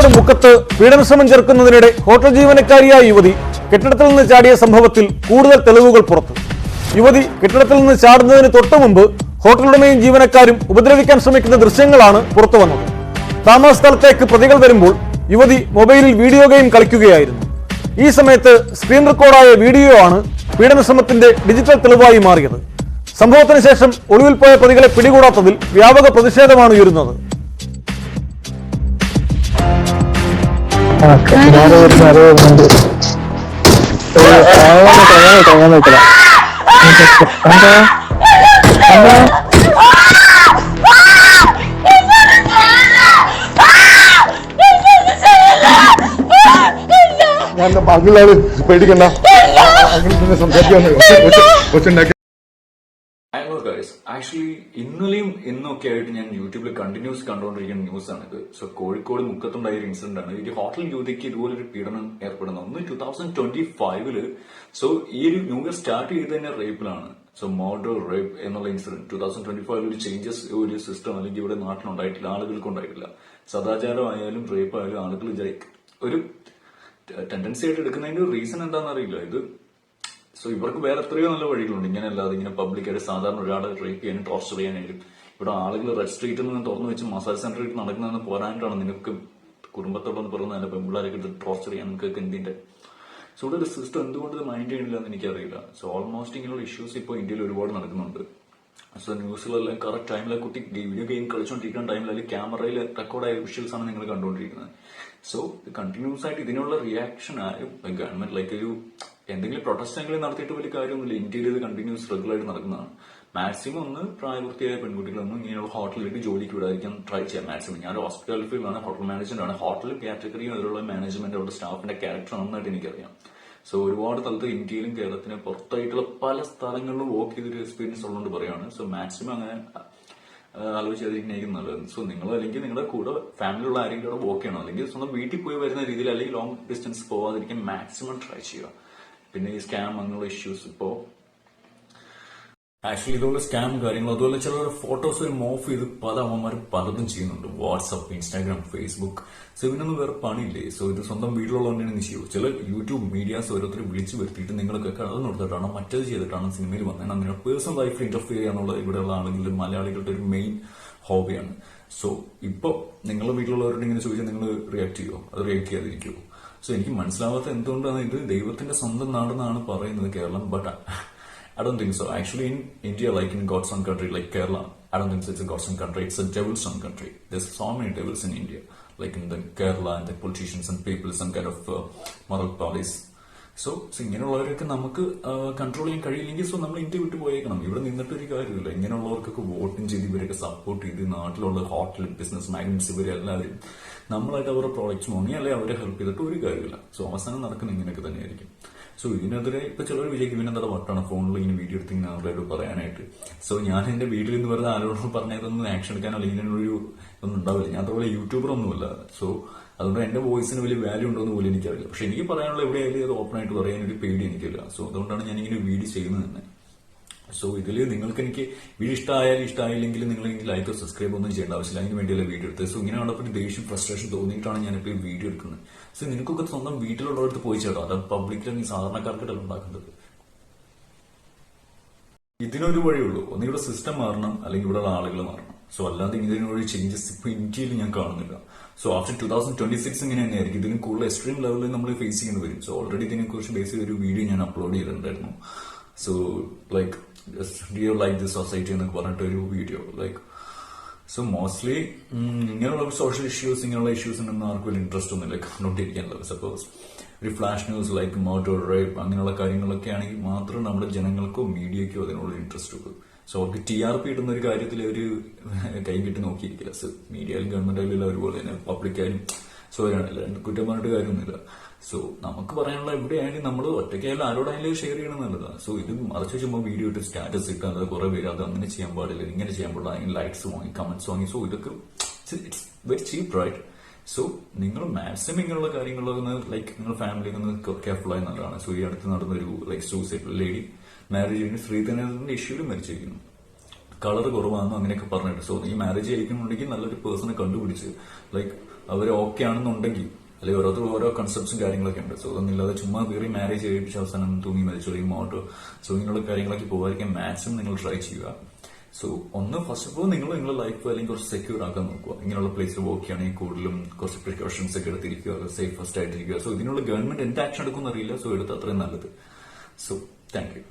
കോഴിക്കോട് മുക്കത്ത് പീഡനശ്രമം ചെറുക്കുന്നതിനിടെ ഹോട്ടൽ ജീവനക്കാരിയായ യുവതി കെട്ടിടത്തിൽ നിന്ന് ചാടിയ സംഭവത്തിൽ കൂടുതൽ തെളിവുകൾ പുറത്തു. യുവതി കെട്ടിടത്തിൽ നിന്ന് ചാടുന്നതിന് തൊട്ടുമുമ്പ് ഹോട്ടലുടമയും ജീവനക്കാരും ഉപദ്രവിക്കാൻ ശ്രമിക്കുന്ന ദൃശ്യങ്ങളാണ് പുറത്തുവന്നത്. താമസ സ്ഥലത്തേക്ക് പ്രതികൾ വരുമ്പോൾ യുവതി മൊബൈലിൽ വീഡിയോ ഗെയിം കളിക്കുകയായിരുന്നു. ഈ സമയത്ത് സ്ക്രീൻ റെക്കോർഡായ വീഡിയോ ആണ് പീഡനശ്രമത്തിന്റെ ഡിജിറ്റൽ തെളിവായി മാറിയത്. സംഭവത്തിന് ശേഷം ഒളിവിൽ പോയ പ്രതികളെ പിടികൂടാത്തതിൽ വ്യാപക പ്രതിഷേധമാണ് ഉയരുന്നത്. ബാക്കിയുള്ളവര് പേടിക്കണ്ട. ആക്ച്വലി ഇന്നലെയും ഇന്നൊക്കെ ആയിട്ട് ഞാൻ യൂട്യൂബിൽ കണ്ടിന്യൂസ് കണ്ടുകൊണ്ടിരിക്കുന്ന ന്യൂസ് ആണിത്. സോ കോഴിക്കോട് മുക്കത്തുണ്ടായ ഒരു ഇൻസിഡന്റ് ആണ്. ഈ ഹോട്ടൽ യുവതിക്ക് ഇതുപോലൊരു പീഡനം ഏർപ്പെടുന്നത് ഒന്ന് 2025. സോ ഈ ഒരു ന്യൂ ഇയർ സ്റ്റാർട്ട് ചെയ്ത് തന്നെ റേപ്പിലാണ്. സോ മർഡർ റേപ്പ് എന്നുള്ള ഇൻസിഡന്റ് 2025 ഒരു ചേഞ്ചസ് ഒരു സിസ്റ്റം അല്ലെങ്കിൽ ഇവിടെ നാട്ടിലുണ്ടായിട്ടില്ല, ആളുകൾക്ക് ഉണ്ടായിട്ടില്ല. സദാചാരമായാലും റേപ്പ് ആയാലും ആളുകൾ ഒരു ടെൻഡൻസി ആയിട്ട് എടുക്കുന്നതിന്റെ റീസൺ എന്താണെന്ന് അറിയില്ല ഇത്. സോ ഇവർക്ക് വേറെ എത്രയോ നല്ല വഴികളുണ്ട്. ഇങ്ങനെ അല്ലാതെ ഇങ്ങനെ പബ്ലിക്കായിട്ട് സാധാരണ ഒരാളെ റേപ്പ് ചെയ്യാനും ടോർച്ചർ ചെയ്യാനായിട്ടും ഇവിടെ ആളുകൾ റെഡ് സ്ട്രീറ്റിൽ നിന്ന് തുറന്നു വെച്ച് മസാജ് സെന്ററിൽ നടക്കുന്നതെന്ന് പോരാനായിട്ടാണ് നിനക്ക് കുടുംബത്തോടെന്ന് പറയുന്ന നല്ല പെമ്പിളാരൊക്കെ ടോർച്ചർ ചെയ്യാൻ നിങ്ങൾക്ക് എന്തിന്റെ. സോ ഇവിടെ ഒരു സിസ്റ്റം എന്തുകൊണ്ട് മൈൻഡ് ചെയ്യണില്ല എന്ന് എനിക്കറിയില്ല. സോ ഓൾമോസ്റ്റ് ഇങ്ങനെയുള്ള ഇഷ്യൂസ് ഇപ്പോൾ ഇന്ത്യയിൽ ഒരുപാട് നടക്കുന്നുണ്ട്. സോ ന്യൂസിലെല്ലാം കറക്റ്റ് ടൈമിലെ കുട്ടി വീഡിയോ ഗെയിം കളിച്ചുകൊണ്ടിരിക്കുന്ന ടൈമിൽ അല്ലെങ്കിൽ ക്യാമറയിൽ റെക്കോർഡായ വിഷ്വൽസ് ആണ് നിങ്ങൾ കണ്ടുകൊണ്ടിരിക്കുന്നത്. സോ കണ്ടിന്യൂസ് ആയിട്ട് ഇതിനുള്ള റിയാക്ഷൻ ആരും ഗവൺമെന്റ് ഒരു എന്തെങ്കിലും പ്രൊട്ടസ്റ്റ് എങ്കിലും നടത്തിയിട്ട് വലിയ കാര്യമൊന്നുമില്ല. ഇന്ത്യയിൽ ഇത് കണ്ടിന്യൂസ് റെഗുലർ ആയിട്ട് നടക്കുന്നതാണ്. മാക്സിമം ഒന്ന് പ്രായപൂർത്തിയായ പെൺകുട്ടികളൊന്നും ഇങ്ങനെയുള്ള ഹോട്ടലിലേക്ക് ജോലിക്ക് വിടാതിരിക്കാൻ ട്രൈ ചെയ്യാം. മാക്സിമം ഞാൻ ഹോസ്പിറ്റൽ ഫീൽഡാണ്, ഹോട്ടൽ മാനേജ്മെന്റ് ആണ്. ഹോട്ടൽ കാറ്റഗറിയും അതിലുള്ള മാനേജ്മെന്റ് അവരുടെ സ്റ്റാഫിന്റെ ക്യാരക്ടർ നന്നായിട്ട് എനിക്കറിയാം. സോ ഒരുപാട് സ്ഥലത്ത് ഇന്ത്യയിലും കേരളത്തിന് പുറത്തായിട്ടുള്ള പല സ്ഥലങ്ങളിലും വർക്ക് ചെയ്തൊരു എക്സ്പീരിയൻസ് ഉള്ളതുകൊണ്ട് പറയാണ്. സോ മാക്സിമം അങ്ങനെ ആലോചിക്കാതിരിക്കുന്നതായിരിക്കും നല്ലത്. സോ നിങ്ങൾ അല്ലെങ്കിൽ നിങ്ങളുടെ കൂടെ ഫാമിലിയുള്ള ആരെങ്കിലും അവിടെ വർക്ക് ചെയ്യണം, അല്ലെങ്കിൽ സ്വന്തം വീട്ടിൽ പോയി വരുന്ന രീതിയിൽ അല്ലെങ്കിൽ ലോങ് ഡിസ്റ്റൻസ് പോവാതിരിക്കാൻ മാക്സിമം ട്രൈ ചെയ്യുക. പിന്നെ ഈ സ്കാം അങ്ങനെയുള്ള ഇഷ്യൂസ് ഇപ്പോ ആക്ച്വലി ഇതുപോലെ സ്കാം കാര്യങ്ങൾ അതുപോലെ ചില ഫോട്ടോസ് ഒരു മോഫ് ചെയ്ത് പല അമ്മമാരും പലതും ചെയ്യുന്നുണ്ട്. WhatsApp, Instagram, Facebook. സോ ഇതിനൊന്നും വേറെ പണിയില്ലേ? സോ ഇത് സ്വന്തം വീട്ടിലുള്ളതുകൊണ്ടാണ് നീ ചെയ്യൂ. ചില യൂട്യൂബ് മീഡിയാസ് ഓരോരുത്തർ വിളിച്ചു വരുത്തിയിട്ട് നിങ്ങളൊക്കെ കടന്നു കൊടുത്തിട്ടാണ് മറ്റേത് ചെയ്തിട്ടാണ് സിനിമയിൽ വന്നത്. നിങ്ങളുടെ പേഴ്സണൽ ലൈഫിൽ ഇന്റർഫിയർ ചെയ്യാന്നുള്ളത് ഇവിടെയുള്ള ആളുകളുടെ മലയാളികളുടെ ഒരു മെയിൻ ഹോബിയാണ്. സോ ഇപ്പൊ നിങ്ങളുടെ വീട്ടിലുള്ളവരോട് ഇങ്ങനെ ചോദിച്ചാൽ നിങ്ങൾ റിയാക്ട് ചെയ്യുമോ? അത് റിയാക്ട് ചെയ്യാതിരിക്കുമോ? സോ എനിക്ക് മനസ്സിലാവാത്ത എന്തുകൊണ്ടാണ് ഇത് ദൈവത്തിന്റെ സ്വന്തം നാടെന്നാണ് പറയുന്നത് Keralam. But I don't think so. Actually, in India, like in God's own country, like Kerala, I don't think so it's a God's own country. It's a devil's own country. There's so many devils in India, like in the Kerala and the politicians and people, some kind of moral police. So ഇങ്ങനെയുള്ളവരൊക്കെ നമുക്ക് control ചെയ്യാൻ കഴിയില്ലെങ്കിൽ so നമ്മൾ India വിട്ടു പോയേക്കണം. ഇവിടെ നിന്നിട്ട് ഒരു കാര്യമില്ല. ഇങ്ങനെയുള്ളവർക്കൊക്കെ വോട്ടും ചെയ്ത് ഇവരൊക്കെ സപ്പോർട്ട് ചെയ്ത് നാട്ടിലുള്ള ഹോട്ടൽ ബിസിനസ് മാഗ്നറ്റ്സ് ഇവരെല്ലാവരും നമ്മളായിട്ട് അവരുടെ പ്രോഡക്റ്റ്സ് വാങ്ങി അല്ലെങ്കിൽ അവരെ ഹെൽപ്പ് ചെയ്തിട്ട് ഒരു കാര്യമില്ല. സോ അവസാനം നടക്കുന്ന ഇങ്ങനെയൊക്കെ തന്നെയായിരിക്കും. സോ ഇതിനെതിരെ ഇപ്പൊ ചിലർ വിജയിക്കും ഇവനെന്താ വട്ടാണ് ഫോണിൽ ഇങ്ങനെ വീഡിയോ എടുത്ത് ഇങ്ങനെ അവരോട് പറയാനായിട്ട്. സോ ഞാൻ എന്റെ വീട്ടിൽ നിന്ന് വെറുതെ ആരോട് പറഞ്ഞതൊന്നും ആക്ഷൻ എടുക്കാനോ അല്ലെങ്കിൽ ഇങ്ങനൊരു ഒന്നും ഉണ്ടാവില്ല. ഞാൻ അതുപോലെ യൂട്യൂബർ ഒന്നുമല്ല. സോ അതുകൊണ്ട് എന്റെ വോയിസിന് വലിയ വാല്യൂ ഉണ്ടോന്ന് പോലും എനിക്കറിയില്ല. പക്ഷെ എനിക്ക് പറയാനുള്ള എവിടെയായാലും അത് ഓപ്പൺ ആയിട്ട് പറയാൻ ഒരു പേടി എനിക്കില്ല. സോ അതുകൊണ്ടാണ് ഞാൻ ഇങ്ങനെ വീഡിയോ ചെയ്യുന്നത് തന്നെ. സോ ഇതിൽ നിങ്ങൾക്ക് എനിക്ക് വീഡിയോ ഇഷ്ടമായാലും ഇഷ്ടമായില്ലെങ്കിൽ നിങ്ങൾ എനിക്ക് ലൈക്ക് സബ്സ്ക്രൈബ് ഒന്നും ചെയ്യേണ്ട ആവശ്യമില്ല. അതിന് വേണ്ടിയല്ല വീഡിയോ എടുത്തത്. സോ ഇങ്ങനെ കണ്ടപ്പോൾ ദേഷ്യം ഫ്രസ്ട്രേഷൻ തോന്നിയിട്ടാണ് ഞാനിപ്പോൾ ഈ വീഡിയോ എടുക്കുന്നത്. സോ നിനക്കൊക്കെ സ്വന്തം വീട്ടിലുള്ളവർക്ക് പോയി ചേട്ടാ, അത് പബ്ലിക്കിൽ നീ സാധാരണക്കാർക്കിട്ടല്ല ഉണ്ടാക്കേണ്ടത്. ഇതിനൊരു വഴിയുള്ളൂ. ഒന്നിവിടെ സിസ്റ്റം മാറണം അല്ലെങ്കിൽ ഇവിടെയുള്ള ആളുകൾ മാറണം. സോ അല്ലാതെ ഇതിനൊരു ചേഞ്ചസ് ഇപ്പൊ ഇന്ത്യയിൽ ഞാൻ കാണുന്നില്ല. സോ ആഫ്റ്റർ 2026 ഇങ്ങനെ തന്നെയായിരിക്കും. ഇതിന് കൂടുതൽ എക്സ്ട്രീം ലെവലിൽ നമ്മൾ ഫേസ് ചെയ്യേണ്ടി വരും. സോ ഓൾറെഡി ഇതിനെ കുറിച്ച് ബേസ് ചെയ്തൊരു വീഡിയോ ഞാൻ അപ്ലോഡ് ചെയ്തിട്ടുണ്ടായിരുന്നു. So like do you like this society എന്നൊക്കെ പറഞ്ഞിട്ട് ഒരു വീഡിയോ സോ മോസ്റ്റ്ലി ഇങ്ങനെയുള്ള സോഷ്യൽ ഇഷ്യൂസ് ഇങ്ങനെയുള്ള ഇഷ്യൂസ് ഉണ്ടെന്ന് ആർക്കും വലിയ ഇൻട്രസ്റ്റ് ഒന്നുമില്ല കണ്ടുകൊണ്ടിരിക്കാനുള്ളത്. സപ്പോസ് ഒരു flash news like murder rape അങ്ങനെയുള്ള കാര്യങ്ങളൊക്കെ ആണെങ്കിൽ മാത്രം നമ്മുടെ ജനങ്ങൾക്കോ മീഡിയക്കോ അതിനുള്ള ഇൻട്രസ്റ്റ് ഉള്ളൂ. സോ അവർക്ക് TRP ഇടുന്ന ഒരു കാര്യത്തിൽ ഒരു കൈ കിട്ടി നോക്കിയിരിക്കില്ല. സോ മീഡിയയിലും ഗവൺമെന്റായാലും ഒരുപോലെ തന്നെ പബ്ലിക്കായാലും സോ കുറ്റം പറഞ്ഞിട്ട് കാര്യമൊന്നുമില്ല. സോ നമുക്ക് പറയാനുള്ള എവിടെയായാലും നമ്മൾ ഒറ്റയ്ക്കായാലും ആരോടായാലും ഷെയർ ചെയ്യണം നല്ലതാണ്. സോ ഇത് മറിച്ച് ചുമ്പോൾ വീഡിയോ ഇട്ട് സ്റ്റാറ്റസ് ഇട്ടാൽ അത് കുറെ പേര് അത് അങ്ങനെ ചെയ്യാൻ പാടില്ല ഇങ്ങനെ ചെയ്യാൻ പാടില്ല അതിന് ലൈക്സ് വാങ്ങി കമന്റ്സ് വാങ്ങി. സോ ഇതൊക്കെ it's very cheap right. So നിങ്ങൾ മാക്സിമം ഇങ്ങനെയുള്ള കാര്യങ്ങളൊന്ന് ലൈക്ക് നിങ്ങൾ ഫാമിലി ഒന്ന് കെയർഫുൾ ആയി നല്ലതാണ്. സോ ഈ അടുത്ത് നടന്നൊരു ലൈക്ക് സൂസൈഡ് ലേഡി മാരേജ് കഴിഞ്ഞ് ശ്രീധരന്റെ ഇഷ്യൂലും മരിച്ചിരിക്കുന്നു. കളർ കുറവാണെന്നോ അങ്ങനെയൊക്കെ പറഞ്ഞിട്ട്. സോ ഈ മാരേജ് കഴിക്കുന്നുണ്ടെങ്കിൽ നല്ലൊരു പേഴ്സണെ കണ്ടുപിടിച്ച് ലൈക്ക് അവർ ഓക്കെ ആണെന്നുണ്ടെങ്കിൽ, അല്ലെങ്കിൽ ഓരോരുത്തർ ഓരോ കൺസെപ്റ്റ്സും കാര്യങ്ങളൊക്കെ ഉണ്ട്. സോ അതൊന്നുമില്ലാതെ ചുമ്മാ കയറി മാരേജ് കഴിപ്പിച്ച് അവസാനം തൂങ്ങി മരിച്ചു മോട്ടോ സോ ഇങ്ങനെയുള്ള കാര്യങ്ങളൊക്കെ പോകാതിരിക്കാൻ മാക്സിമം നിങ്ങൾ ട്രൈ ചെയ്യുക. സോ ഒന്ന് ഫസ്റ്റ് ഓഫ് ഓൾ നിങ്ങൾ നിങ്ങളുടെ ലൈഫ് അല്ലെങ്കിൽ കുറച്ച് സെക്യൂർ ആക്കാൻ നോക്കുക. ഇങ്ങനെയുള്ള പ്ലേസിൽ വർക്ക് ചെയ്യുകയാണെങ്കിൽ കൂടുതലും കുറച്ച് പ്രിക്കോഷൻസ് ഒക്കെ എടുത്തിരിക്കുക, സേഫസ്റ്റ് ആയിട്ടിരിക്കുക. സോ ഇതിനുള്ള ഗവൺമെന്റ് എന്ത് ആക്ഷൻ എടുക്കുമെന്ന് അറിയില്ല. സോ എടുത്ത് അത്രയും നല്ലത്. So thank you.